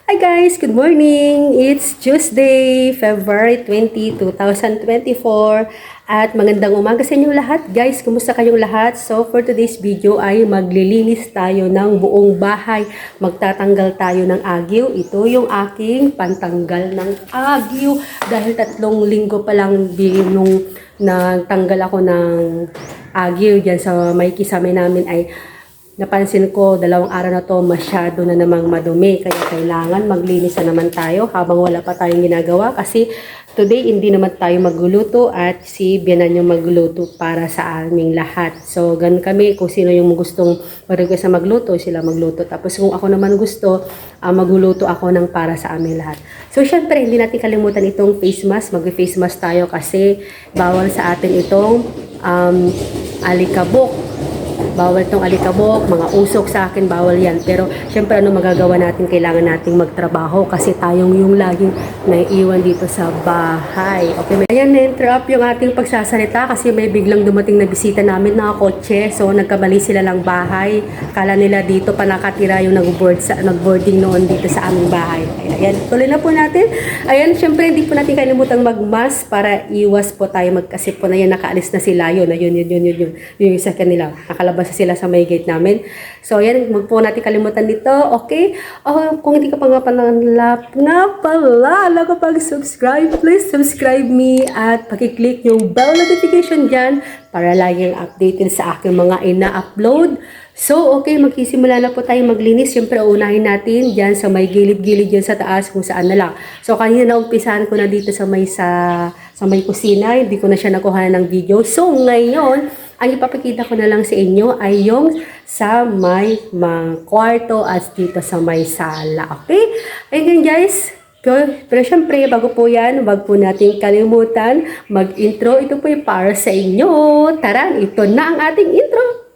Hi guys, good morning! It's Tuesday, February 20, 2024 at magandang umaga sa inyo lahat. Guys, kumusta kayong lahat? So for today's video ay maglilinis tayo ng buong bahay. Magtatanggal tayo ng agyo. Ito yung aking pantanggal ng agyo dahil 3 linggo pa lang nung nagtanggal ako ng agyo dyan sa may kisame namin ay napansin ko, 2 araw na to masyado na namang madumi. Kaya kailangan maglinis na naman tayo habang wala pa tayong ginagawa. Kasi today, hindi naman tayo magluluto at si Bianan yung magluluto para sa aming lahat. So, ganun kami. Kung sino yung gustong mag-request na magluto, sila magluto. Tapos kung ako naman gusto, magluluto ako ng para sa aming lahat. So, syempre, hindi natin kalimutan itong face mask. Mag-face mask tayo kasi bawal sa atin itong alikabok. Bawal tong alikabok, mga usok sa akin, bawal yan. Pero syempre ano magagawa natin, kailangan nating magtrabaho kasi tayong yung laging naiiwan dito sa bahay. Okay, ayan, na-interrupt yung ating pagsasalita kasi may biglang dumating na bisita namin na kotse. So nagkamali sila lang bahay. Kala nila dito pa nakatira yung nag-boarding noon dito sa aming bahay. Ayan, tuloy na po natin. Ayan, syempre hindi po natin kalimutang mag-mask para iwas po tayo magkasip po na yan, nakaalis na sila. Yun yung isa kanila. Nakalabas sila sa may gate namin. So, yan, wag po natin kalimutan dito. Okay? Kung hindi ka pa nga pala, nakapag-subscribe, please subscribe me at pakiclick yung bell notification dyan para laging updated sa aking mga ina-upload. So, okay, magsisimula na po tayo maglinis. Siyempre, unahin natin dyan sa may gilid-gilid dyan sa taas kung saan na lang. So, kanina naumpisahan ko na dito sa may kusina. Hindi ko na siya nakuha ng video. So, ngayon, ang ipapakita ko na lang sa inyo ay yung sa may mga kwarto at dito sa may sala. Okay? Ayun guys. Pero syempre, bago po yan, wag po natin kalimutan mag-intro. Ito po yung para sa inyo. Tara, ito na ang ating intro.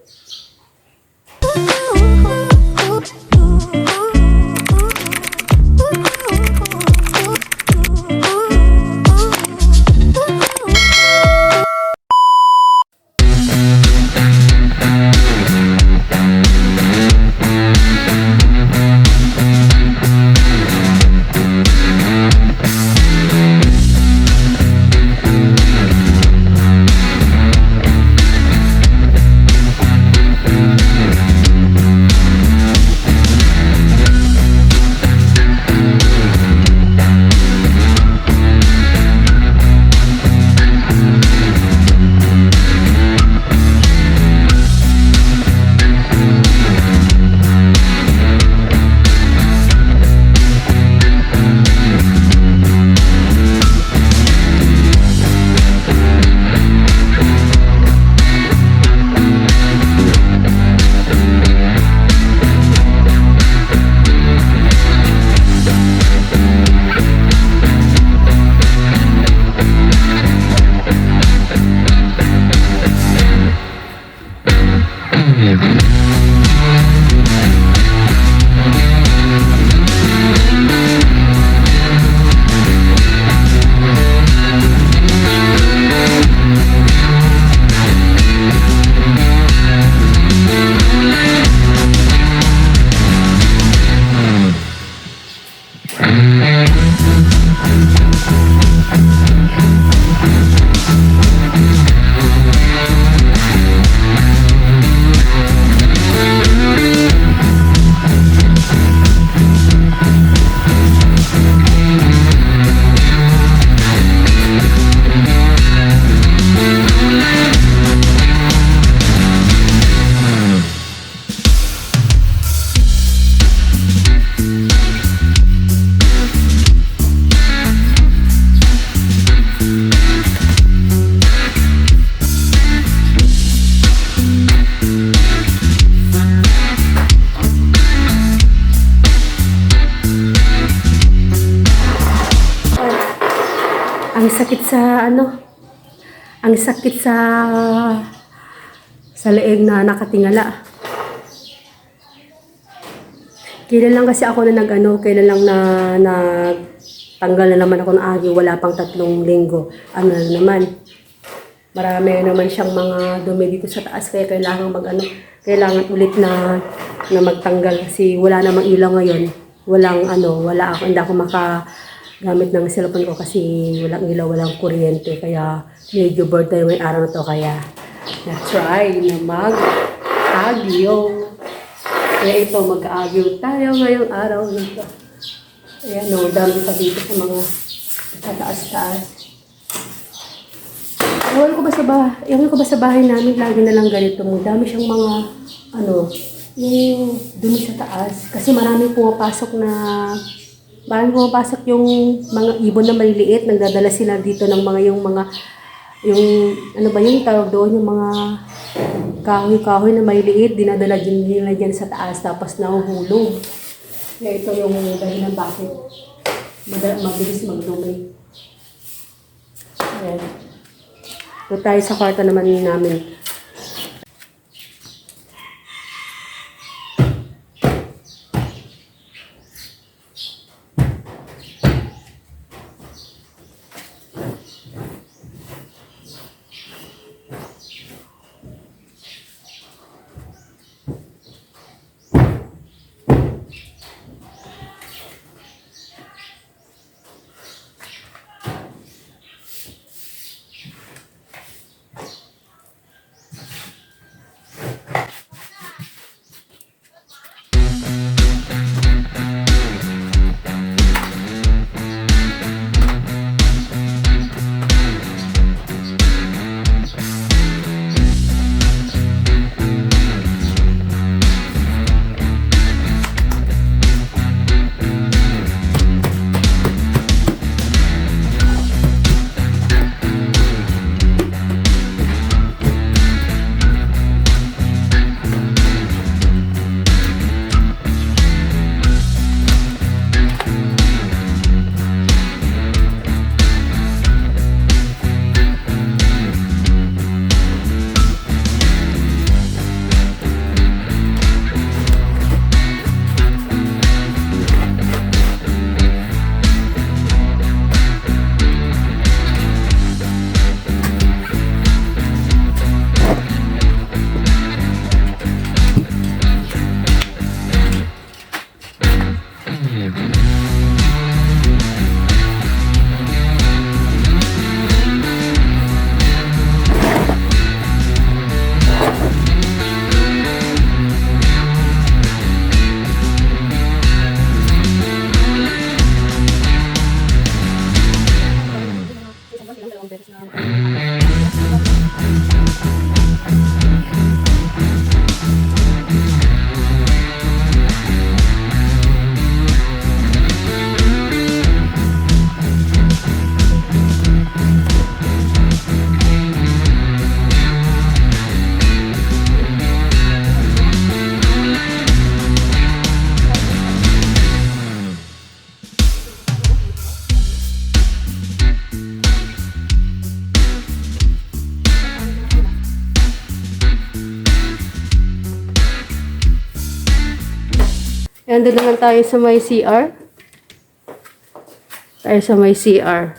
Ang sakit sa leeg na nakatingala. Kailan lang kasi ako na kailan lang na nagtanggal na naman ako ng agyo, wala pang 3 linggo. Ano na naman, marami naman siyang mga dumi dito sa taas, kaya kailangan kailangan ulit na magtanggal kasi wala namang ilaw ngayon. walang ano, wala ako, hindi ako makagamit ng cellphone ko kasi walang ilaw, walang kuryente. Kaya medyo bored tayo ngayong araw na to. Kaya na-try na mag-agyo. Kaya ito, mag-agyo tayo ngayong araw na to. Ayan, no, dami pa dito sa mga sa taas-taas. Ewan ko ba sa bahay namin, lagi na lang ganito mo. Dami siyang mga, ano, yung dumi sa taas. Kasi maraming pumapasok yung mga ibon na maliliit. Nagdadala sila dito ng mga, yung, ano ba yun, tawag doon, yung mga kahoy-kahoy na maliliit. Dinadala din nila dyan sa taas, tapos nahuhulog. Kaya ito yung dahilan bakit mabilis magdumi. Ayan. Ito tayo sa kwarto naman namin. Nandun naman tayo sa may CR. Tayo sa may CR.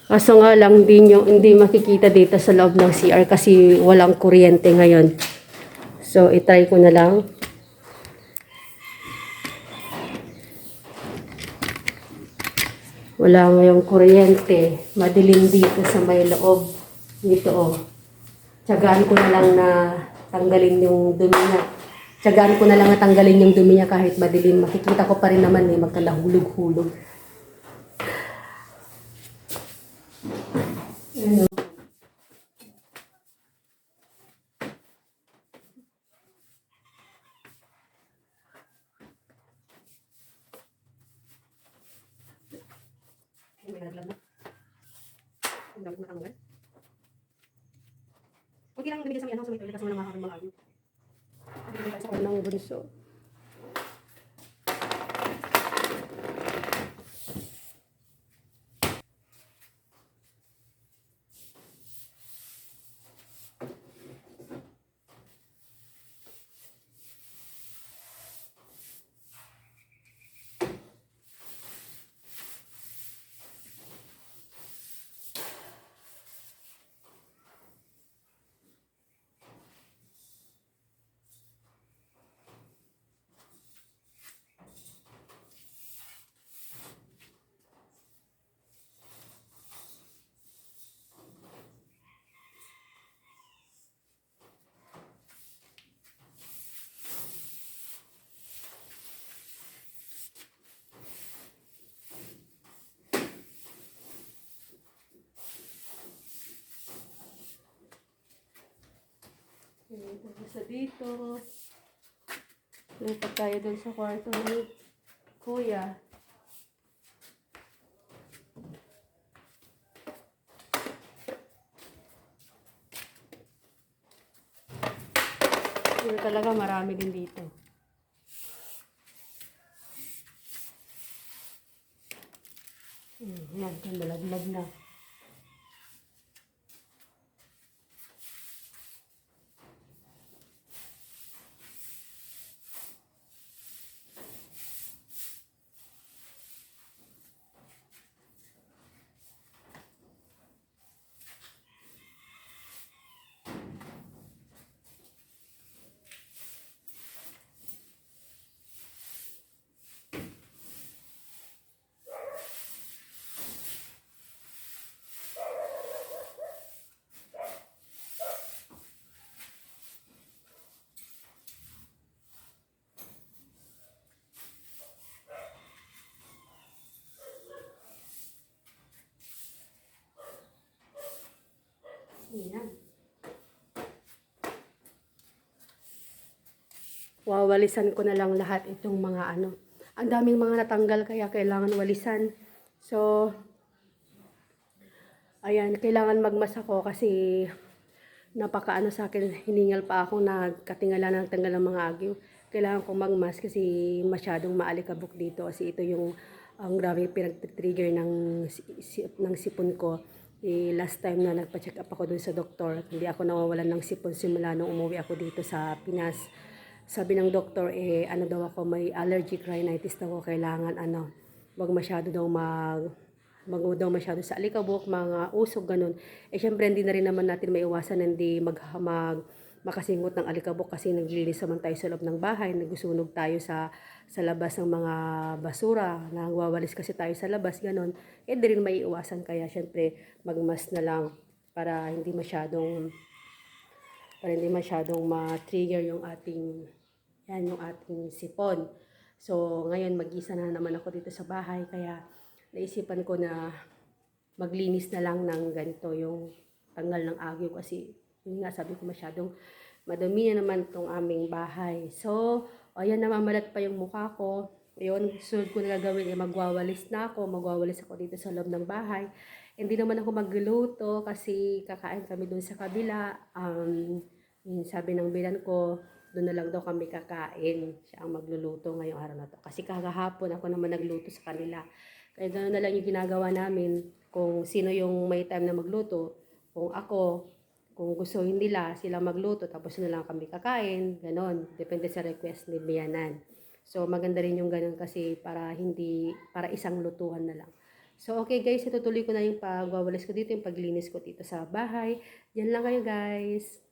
Kaso nga lang hindi makikita dito sa loob ng CR kasi walang kuryente ngayon. So, itry ko na lang. Wala ngayong kuryente. Madilim dito sa may loob. Dito, oh. Tiyagaan ko na lang na tanggalin yung dumi niya. Tiyagaan ko na lang na tanggalin yung dumi niya kahit madilim. Makikita ko pa rin naman magkalahulog-hulog. Ano? Huwag lang bumili sa may toilet kasi wala mga agyo. Sa ng bunso. Isa dito. Lipat tayo dun sa kwarto ni Kuya. Pero talaga marami din dito. Yan, malaglag na. Ayan. Wawalisan ko na lang lahat itong mga ano. Ang daming mga natanggal kaya kailangan walisan. So, ayan, kailangan magmas ako kasi napakaano sa akin, hiningal pa ako, nagkatingala ng tanggal ng mga agyo. Kailangan kong magmas kasi masyadong maalikabok dito kasi ito yung ang grabe pinag-trigger ng sipon ko. Last time na nagpa-check up ako dun sa doktor, hindi ako nawawalan ng sipon simula nung umuwi ako dito sa Pinas. Sabi ng doktor, ano daw ako, may allergic rhinitis daw ako, kailangan wag masyado daw masyado sa alikabok, mga usok, ganun. Syempre, hindi na rin naman natin maiwasan hindi makasingot ng alikabok kasi naglilinis naman tayo sa loob ng bahay, nagsusunog tayo sa labas ng mga basura, nagwawalis kasi tayo sa labas, ganun. Hindi rin maiiwasan, kaya syempre, magmas na lang para hindi masyadong ma-trigger yung ating sipon. So, ngayon mag-isa na naman ako dito sa bahay, kaya naisipan ko na maglinis na lang ng ganito, yung tanggal ng agyo kasi yun nga, sabi ko masyadong madumi na naman tong aming bahay. So, ayan, namamalat pa yung mukha ko. Ayun, sunod ko na gagawin, magwawalis ako dito sa loob ng bahay. Hindi naman ako magluluto kasi kakain kami dun sa kabila. Sabi ng bilan ko, doon na lang daw kami kakain. Siya ang magluluto ngayong araw na to. Kasi kagahapon ako naman nagluto sa kanila. Kaya gano'n na lang yung ginagawa namin. Kung sino yung may time na magluto. Kung gusto nila sila magluto, tapos na lang kami kakain. Ganon. Depende sa request ni Bianan. So, maganda rin yung ganon kasi para isang lutuhan na lang. So, okay guys, itutuloy ko na yung pagwawalis ko dito, yung paglinis ko dito sa bahay. Yan lang kayo guys.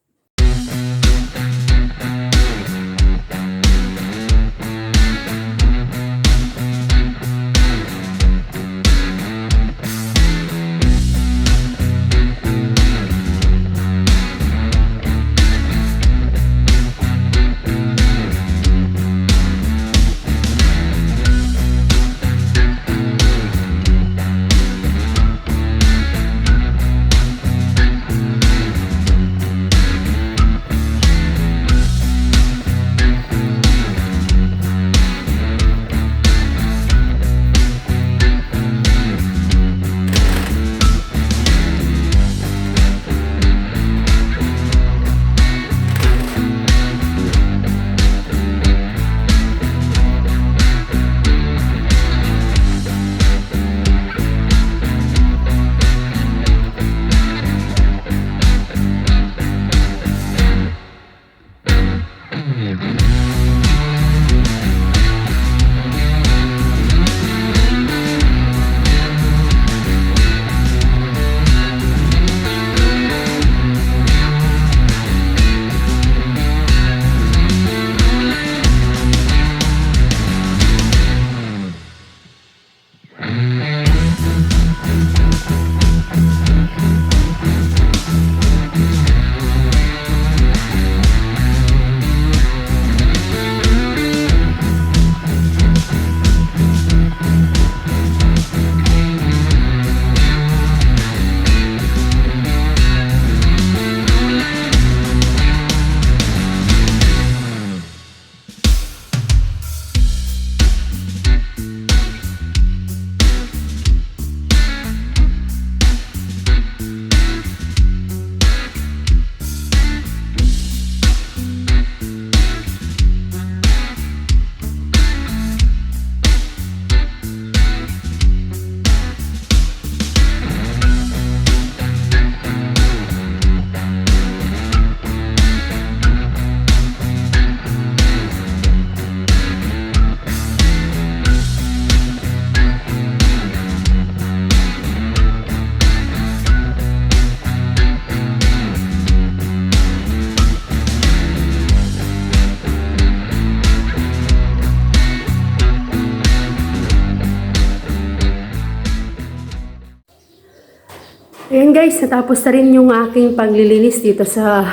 Ayan guys, natapos na rin yung aking paglilinis dito sa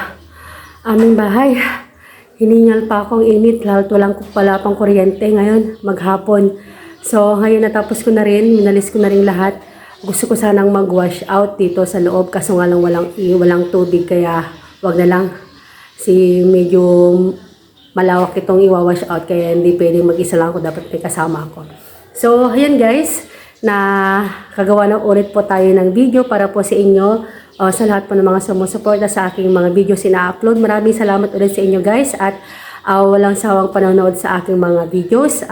aming bahay. Hiningal pa akong init, lalo walang pala pang kuryente ngayon, maghapon. So ngayon natapos ko na rin, minalis ko na rin lahat. Gusto ko sanang mag-wash out dito sa loob, kaso nga lang walang tubig, kaya wag na lang. Medyo malawak itong i-wash out, kaya hindi pwedeng mag-isa lang ako, dapat may kasama ako. So ayan guys, na kagawa na ulit po tayo ng video para po sa inyo, sa lahat po ng mga sumusuporta sa aking mga videos ina-upload. Maraming salamat ulit sa inyo guys, at walang sawang panonood sa aking mga videos.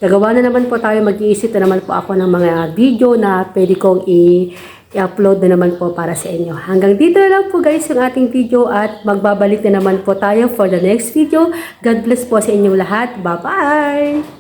Gagawa na naman po tayo, mag-iisip na naman po ako ng mga video na pwede kong i-upload na naman po para sa inyo. Hanggang dito na lang po guys yung ating video, at magbabalik na naman po tayo for the next video. God bless po sa inyong lahat. Bye-bye!